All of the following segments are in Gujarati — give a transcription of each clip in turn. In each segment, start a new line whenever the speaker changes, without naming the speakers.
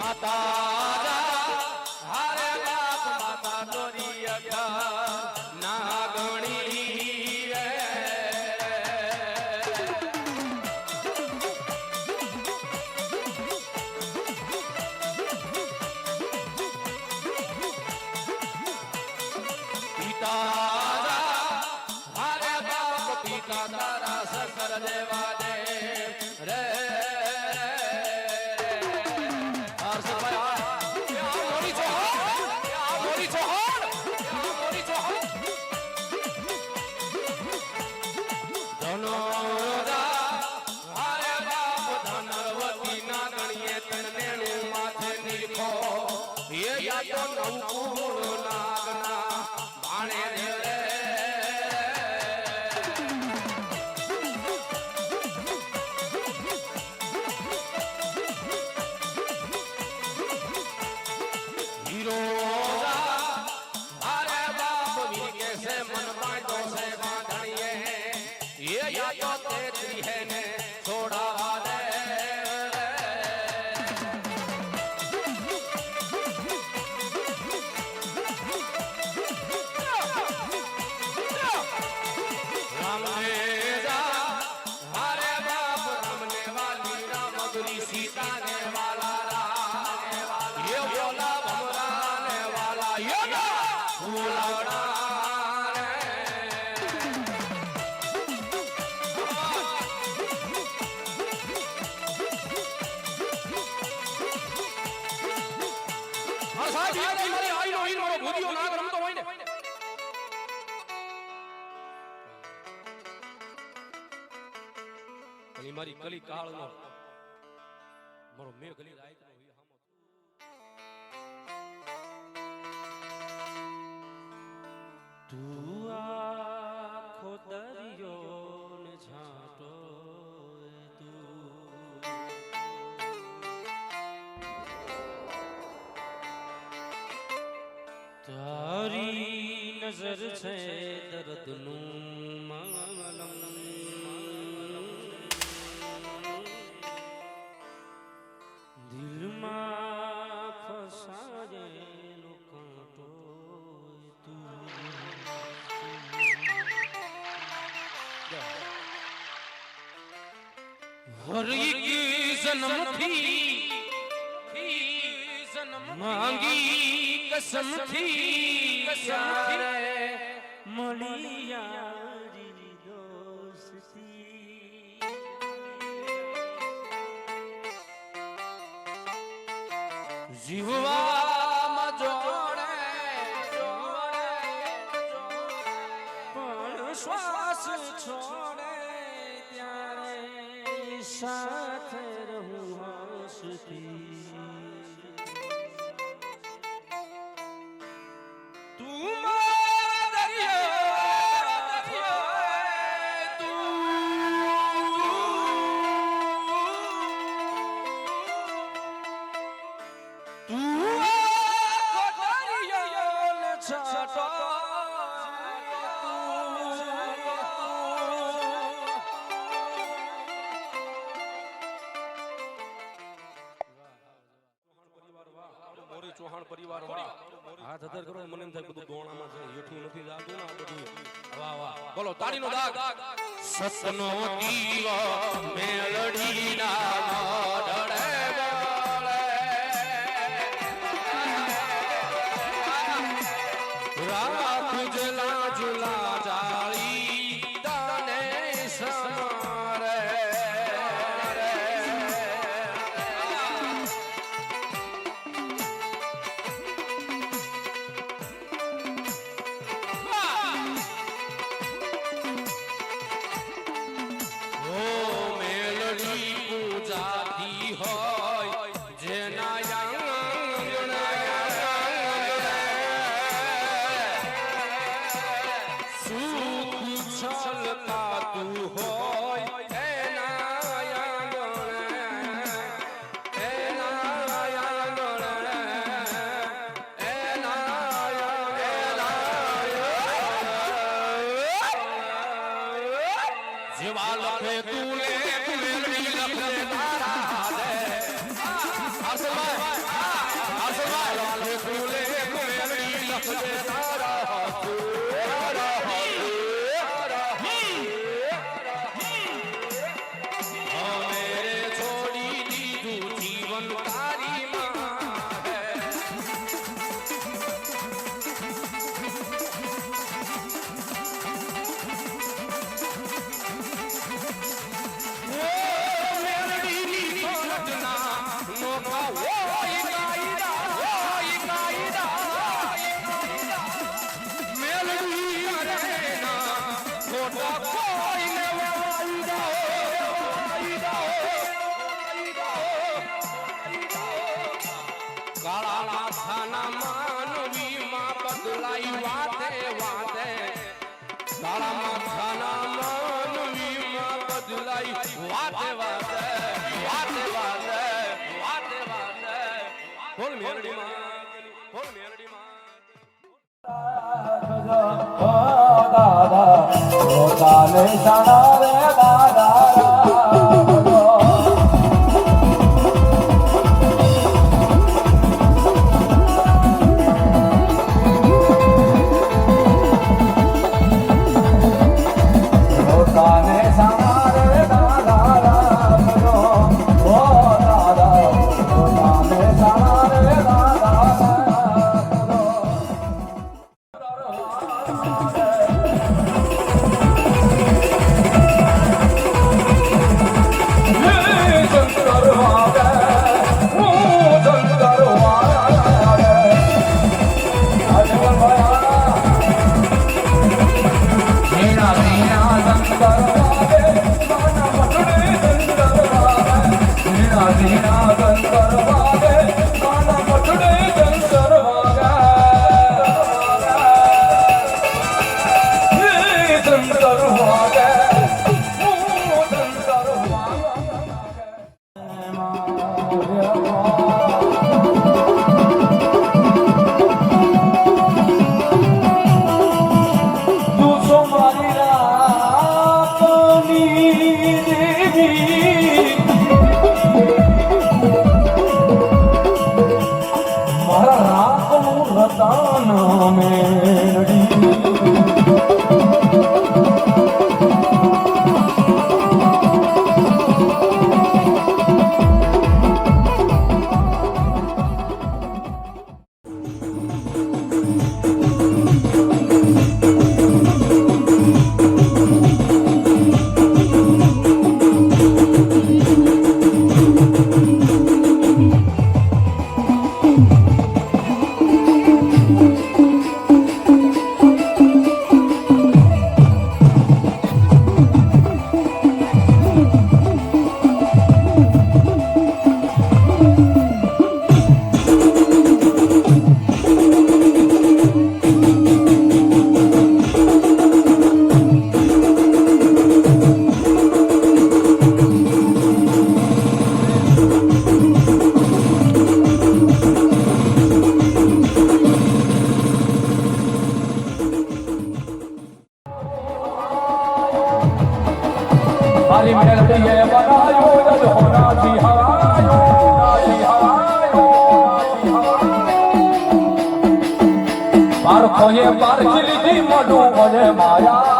માતા હારે બાપ માતા દોરી નાગણી રે પિતા હારે બાપ પિતા તારા સકર દેવા દે રે મારી કલી કાળ નો મારો મેં કલી રાત નો તું આખો દરિયો ને છાંટો તારી નજર છે દર્દનું માલમ દિલમાં ફસાયેલો કાંટો તું હર એક જન્મથી માંગી કસમથી મળી યારી દોસ્તી જીવવામાં જોડે પણ શ્વાસ છોડે ત્યારે સાથે રહું હસતી ચૌહાણ પરિવાર હાથ અધર કરો મને એમ થાય બધું દોણામાં છે હેઠું નથી જાતું ને બધું વાહ વાહ બોલો તાળીનો દાગ સતનો દીવો મેલડી ના મોઢડે બોલે રાત જલા જુલા જાળી તને સમારે જેવા લખે તુલે તુલે લખે તારા દે ફૂલે મેલડી લખજે તારા હાથે તારા હાથે મેરે છોડી દીધું જીવન તારી માં હે મેલડી ની સોરઠના નોખા હોય કાયદા મેલડી અરેના ખોટા કોઈને કાળા માથાના માનવી માં બદલાઈ વાતે વાતે કાળા માથાના માનવી માં બદલાઈ વાતે વાતે વાતે વાતે વાતે વાતે બોલ મેલડી માં બોલ મેલડી માં
ઓ દાદા ઓ કાલે સણા રે દાદા પારખી મોઢું મને માયા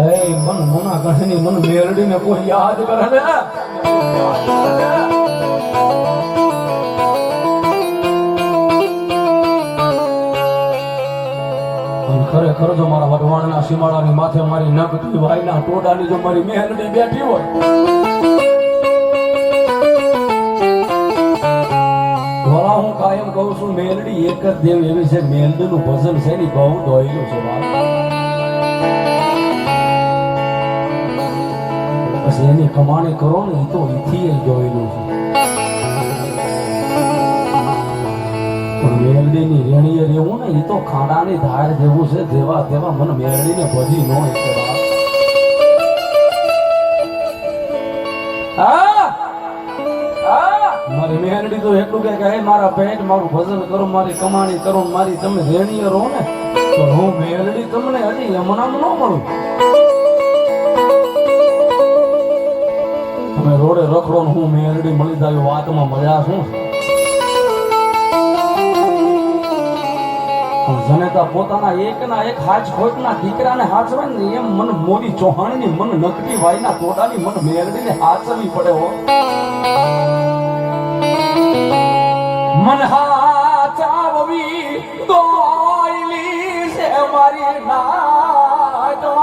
એ મન મુના ગઢની મન મેલડીને કોઈ યાદ કરે ને ખરેખર જો મારા વઢવાણના સીમાડાની માથે મારી નગતી વાયના ટોડાની જો મારી મેલડી બેઠી હોય ધોળા હું કાયમ કહું છું મેલડી એક જ દેવ એવી છે મેલડીનું ભજન છે ને બહુ દોયલું છે પછી એની કમાણી કરો ને એ તો ઈથી દોયલું છે મેલડીની રેણીએ રહેવું ને એ તો ખાડાની ધાર જેવું છે જેવા તેવા મને મેલડીને ભજી ન મારી મેલડી તો એટલું કે હે મારા પેટ મારું ભજન કરો મારી કમાણી કરો મારી તમે રેણીએ રહો ને તો હું મેલડી તમને હજી એમનામ ન મળું તમે રોડે રખડો ને હું મેલડી મળી જાય વાતમાં મજા શું જનેતા પોતાના એકના એક હાજ ખોટના દીકરાને હાચવે ને એમ મને મોદી ચૌહાણની મન નકટી વાયના તોડાની મન મેલડીને હાચવી પડે હો મન હાચાવવી દોયલી છે મારી નાતો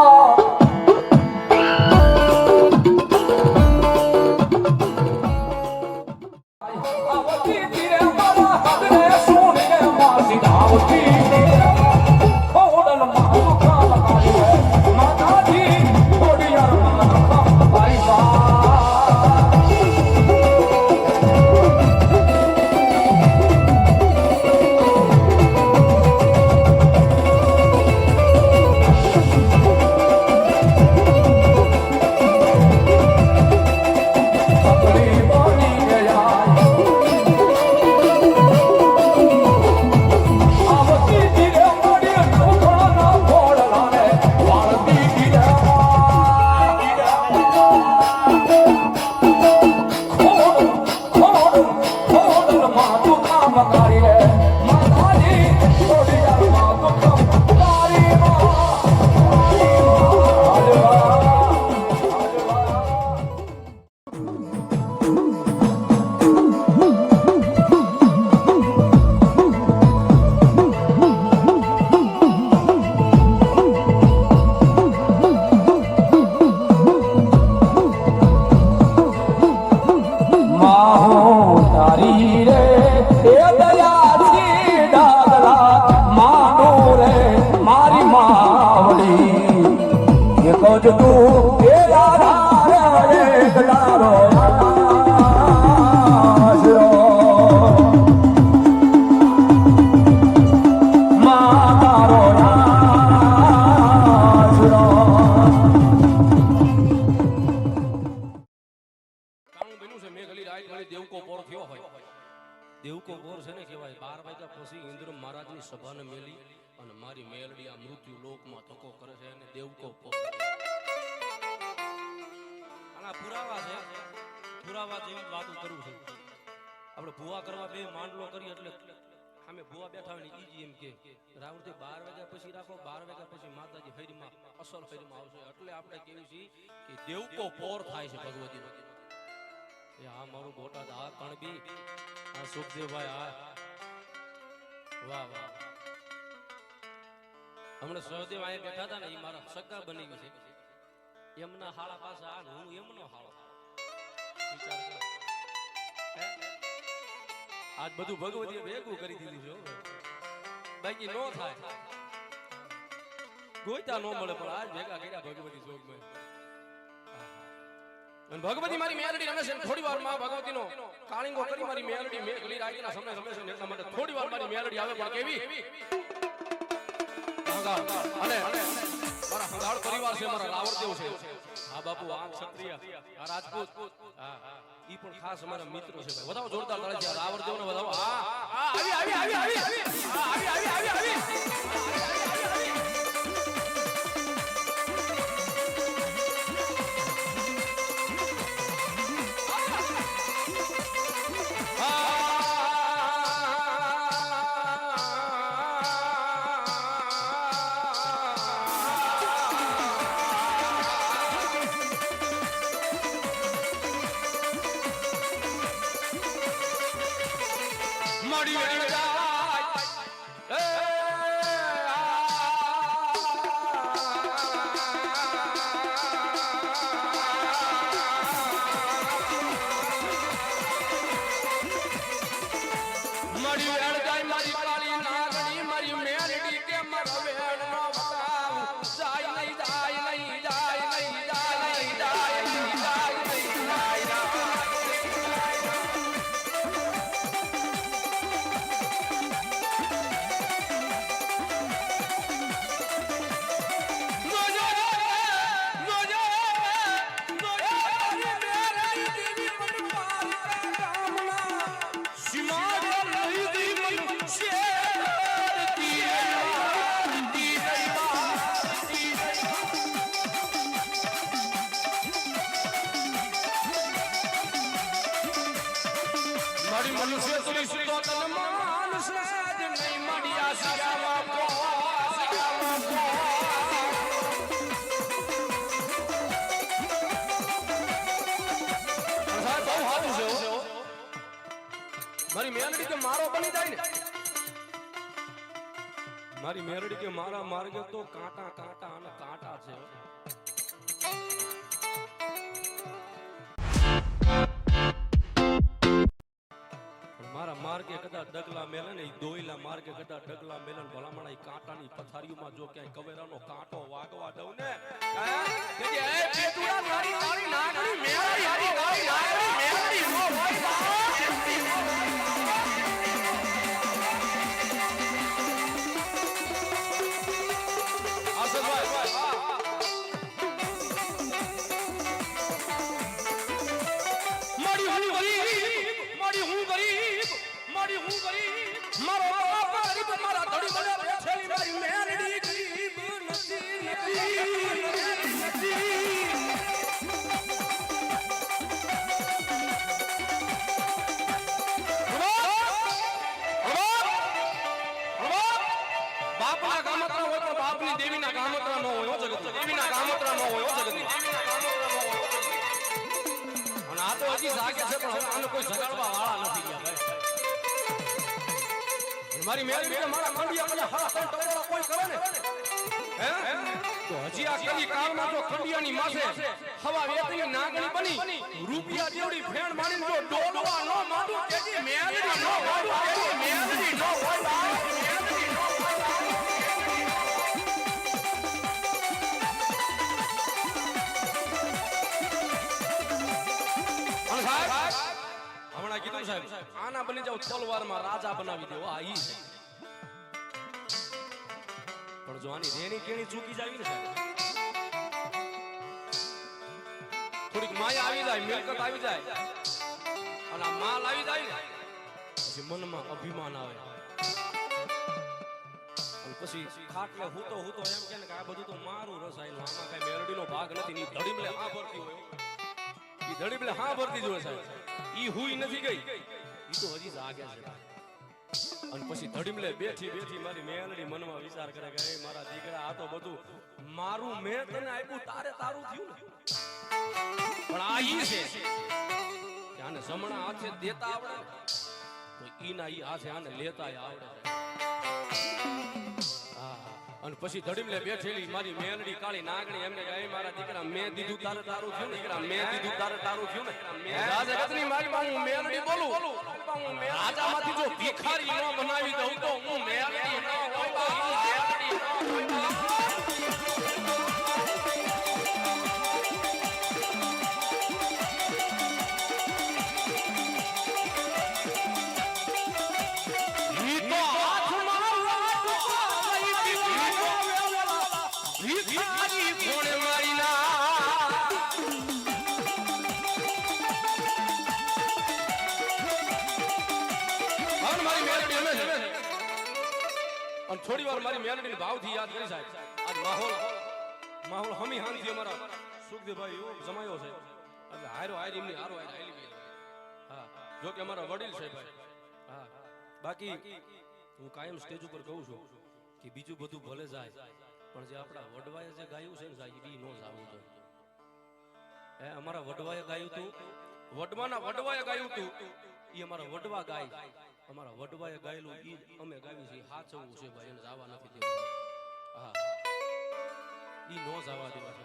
આવતી તીરે મારા હદને સોને માસી આવતી
દેવકો બોર છે ને કહેવાય 12 વાગ્યા પછી ઇન્દ્ર મહારાજની સભાને મેલી અને મારી મેલડી આ મૃત્યુ લોકમાં ધક્કો કરે છે અને દેવકો બોર આના પુરાવા છે પુરાવા જેવી વાતો કરું છું આપણે ભૂવા કરવા બે માંડલો કરી એટલે સામે ભૂવા બેઠા હોય ને ઈજી એમ કે રાવણથી 12 વાગ્યા પછી રાખો 12 વાગ્યા પછી માતાજી હરીમાં અસલ હરીમાં આવશે એટલે આપણે કેવી છીએ કે દેવકો પોર થાય છે ભગવતીનો એ આ મારું બોટાદ આ કણબી આ સુખદેવભાઈ આ વાહ વાહ હમણાં સહદેવ અહીંયા બેઠા હતા ને એ મારા સગા બની ગઈ છે એમના હાળા પાસે આ હું એમનો હાળો વિચાર કર આજ બધું ભગવતીએ ભેગું કરી દીધું છે બાકી નો થાય ગોઈતા નો મળે પણ આજ ભેગા કર્યા ભગવતી જોગમાં અને ભગવતી મારી મેલડી રમે છે થોડી વાર માં ભગવતીનો કાળિંગો કરી મારી મેલડી મેઘલી રાજીના સમય રમે છે એટલા માટે થોડી વાર મારી મેલડી આવે પણ કેવી અને મારા હંગાળ પરિવાર છે મારા રાવરદેવ છે હા બાપુ આ ક્ષત્રિય આ રાજપૂત હા ઈ પણ ખાસ અમારા મિત્રો છે ભાઈ વધાવો જોરદાર તાળી છે રાવરદેવ ને વધાવો હા આવી આવી આવી આવી આવી આવી આવી આવી મનુષ્ય તુરી સુતો તન માનસ જ નહીં મળ્યા સિયામાં કો સિયામાં કો સાહેબ બહુ હારું છે મારી મેલડી કે મારો બની જાય ને મારી મેલડી કે મારા માર્ગે તો કાંટા કાંટા અને કાંટા છે મારા માર્ગે કદાચ ડગલા મેલે ને દોઈલા માર્ગે કદાચ ડગલા મેલે ને ભલામણા ઈ કાંટાની પથારીઓમાં જો ક્યાંય કવેરાનો કાંટો વાગવા દઉં ને કે એ પેટુડા મારી મારી નાગણી મેલડી મારી નાગણી મેલડી નો હોય દેવીના કામતરા નો હોય જગત દેવીના કામતરા નો હોય જગત અને આ તો હજી જાગે છે પણ હવે આને કોઈ જગાડવા વાળા નથી ગયા ભાઈ મારી મેલડી કે મારા ખંડિયા મને હરા ત્રણ ટકોરા કોઈ કરે ને હે તો હજી આ કલી કાળમાં જો ખંડિયાની માથે હવા વેતની નાગણી બની રૂપિયા જેવડી ફેણ મારીને જો ડોલવા નો માંડું કેજી મેલડી નો હોય કેજી મેલડી નો હોય મેલડી નો હમણાં કીધું સાહેબ આના બની જાવ તલવારમાં રાજા બનાવી દેવો આ ઈ છે પણ જો આની રેણી કેણી ચૂકી જાવી ને સાહેબ થોડીક માયા આવી જાય મિલકત આવી જાય અને આ માલ આવી જાય ને પછી મનમાં અભિમાન આવે અને પછી ખાટલે હૂતો હૂતો એમ કે ને કે આ બધું તો મારું રસાયણ આમાં કઈ મેરડીનો ભાગ નથી ની ધડીમલે આ ભરતી હોય ઈ ધડીમલે હા ભરતી જ હોય સાહેબ ઈ હુઈ નથી ગઈ ઈ તો હજી જાગે છે અને પછી ધડીમલે બેઠી બેઠી મારી મેલડી મનમાં વિચાર કરે કે એ મારા દીકરા આ તો બધું મારું મેં તને આપ્યું તારે તારું થયું ને પણ આ ઈ છે કે આને જમણા હાથે દેતા આવડે તો ઈના ઈ હાથે આને લેતાય આવડે અને પછી ધડીમલે બેઠેલી મારી મેલડી કાળી નાગણી એમને કહે મારા દીકરા મેં દીધું તારે તારું થયું ને દીકરા મેં દીધું તારે તારું થયું ને રાજગતની મારી માં હું મેલડી બોલું રાજામાંથી જો ભિખારી ન બનાવી દઉં તો હું મેલડી ન હોય હું મેલડી ન હોય થોડી વાર મારી મેલડીની ભાવથી યાદ કરી સાહેબ આજ માહોલ હમી હાનથી અમારા સુખદેવભાઈ એવો જમાયો છે એટલે હારો હારી એમની હારો હારી ગઈ હા જો કે અમારા વડીલ છે ભાઈ હા બાકી હું કાયમ સ્ટેજ ઉપર કહું છું કે બીજું બધું ભલે જાય પણ જે આપણા વડવાએ જે ગાયું છે ને સાહેબ ઈ નો જાવું જોઈએ હે અમારા વડવાએ ગાયું તું વડવાએ ગાયું તું ઈ અમારા વડવા ગાય અમારા વડવાએ ગાયેલું ઈ અમે ગાવી છે હાચવું છે ભાઈ એને જાવા નથી દેવું હા ઈ નો જાવા દેવા છે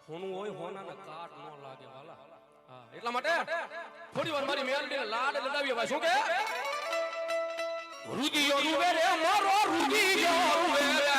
હોનું હોય હોનાના કાટ નો લાગે વાલા હા એટલા માટે થોડી વાર મારી મેલડીને લાડ લડાવીએ ભાઈ શું કે રુદિયો રૂવે રે મારો રુદિયો રૂવે રે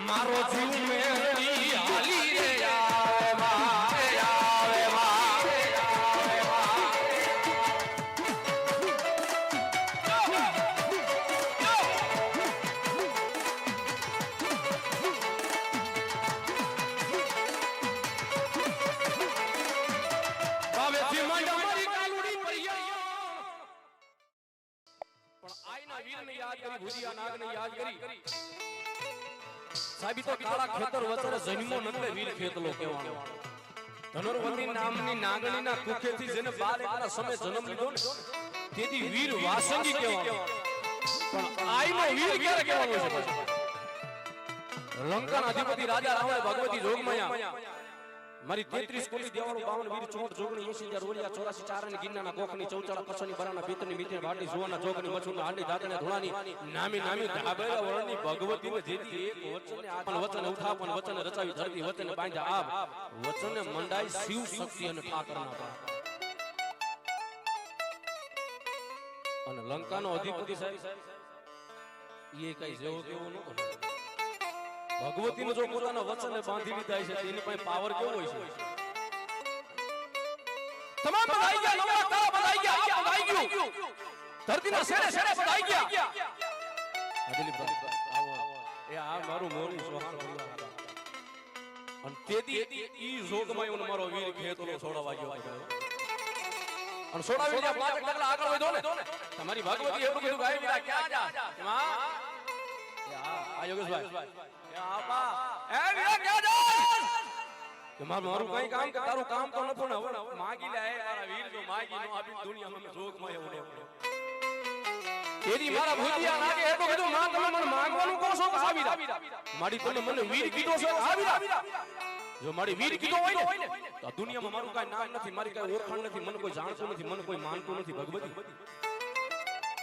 મારો જીવ મેલડી હાલી રે આવે માં આવે માં બાવેથી માંડા મારી કાલુડી પરિયા પણ આઈના વીરને યાદ કરી ભુજિયા નાગને યાદ કરી સાબી તો કાળા ખેતર વચરે જન્મો નકલે વીર ખેતલો કહેવાનો ધનુર્વતી નામની નાગણીના કુખેથી જેને 12 એકના સમય જન્મ લીધો ને તેથી વીર વાસંગી કહેવાનો પણ આઈનો વીર ક્યારે કહેવાનો છે લંકાના અધિપતિ રાજા રાવણે ભગવતી જોગમાયા મારી 33 કોટી દેવાળો 52 વીર 64 જોગણી 80000 રોલિયા 84 ચારણી ગિન્નાના કોખની ચૌચાળા કસની બરાના પિત્તની મિત્રની વાટી સુવાના જોગની મછુની હાંડી દાતને ધોળાની નામી ધાબેલા વરણની ભગવતીને જેથી એક વચને આપન વચને ઉઠાપન વચને રચાવી ધરતી વચને બાંધ્યા આપ વચને મંડાઈ શિવ શક્તિ અને ઠાકરના પાપ અને લંકાનો અધિપતિ સાહેબ એ કઈ જેવો કેવો નતો ભગવતીને જો પોતાના વચને બાંધી લીધા છે તેની પાસે પાવર કેવો હોય છે તમામ બધાઈ ગયા નવરા તારા બધાઈ ગયા આ બધાઈ ગયું ધરતીના શેરે શેરે બધાઈ ગયા આદિલી આવો એ આ મારું મોરું સોહાણ પરિવાર હતા અને તેથી ઈ જોગમાં એનો મારો વીર ખેતલો છોડવા ગયો હતો અને છોડાવી લે પાંચ ડગલા આગળ વધો ને તમારી ભગવતી એટલું કીધું ગાય બીરા ક્યાં જા માં આ યોગેશભાઈ આપા એ વીરા ક્યાં જા કે મારું કઈ કામ કે તારું કામ તો નતો ને હવે માંગી લે મારા વીર જો માંગી નો આપી દુનિયામાં મે જોગમાં એવું તેરી મારા ભૂતિયા લાગે એટલું કીધું માં તમે મને માંગવાનું કહો છો કે આવીરા મારી તમે મને વીર કીધો છો આવીરા જો મારી વીર કીધો હોય ને તો આ દુનિયામાં મારું કઈ નામ નથી મારી કઈ ઓળખાણ નથી મને કોઈ જાણતું નથી મને કોઈ માનતું નથી ભગવતી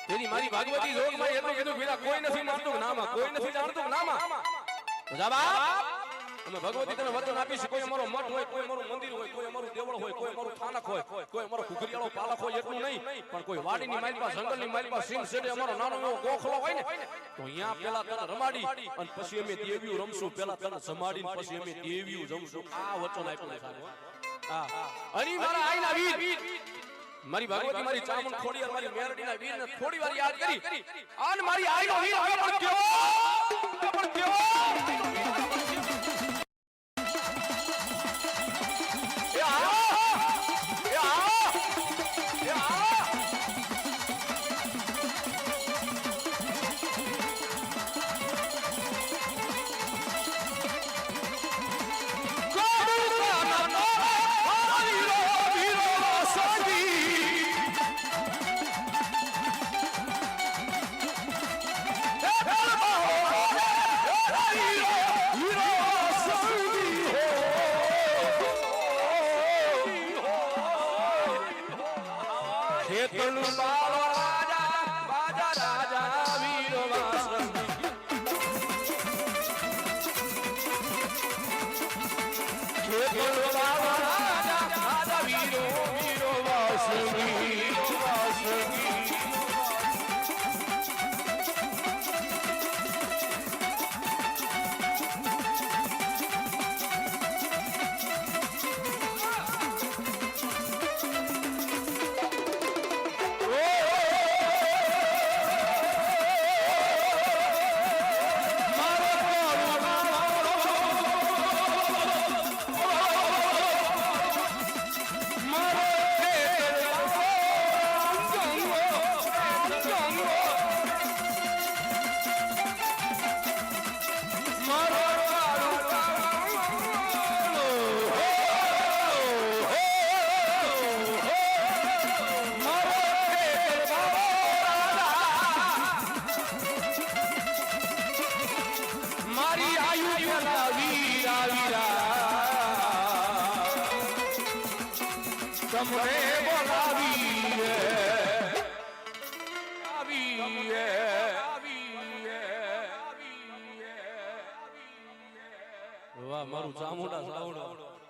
તેરી મારી ભગવતી જોગમાં એટલું કીધું વીરા કોઈ નથી માનતું નામાં કોઈ નથી જાણતું નામાં તો જા બાપ અમે ભગવતી તને વચન આપી છે કોઈ અમારો મઠ હોય કોઈ અમારું મંદિર હોય કોઈ અમારું દેવળ હોય કોઈ અમારું થાનક હોય કોઈ અમારો કુકરિયાળો પાલક હોય એટલું નહીં પણ કોઈ વાડીની માલપા જંગલની માલપા સિંહ સેડે અમારો નાનો એવો ગોખલો હોય ને તો અહીંયા પેલા તને રમાડી અને પછી અમે દેવીઓ રમશું પેલા તને જમાડીને પછી અમે દેવીઓ જમશું આ વચન આપ્યું સાહેબ હા અને મારા આઈના વીર મારી ભગવતી મારી ચામુંડ ખોડિયાર મારી મેરડીના વીરને થોડી વાર યાદ કરી આન મારી આઈનો વીર હવે પણ કેવો તમને બોલાવી વાહ મારું ચામુંડા સાવડો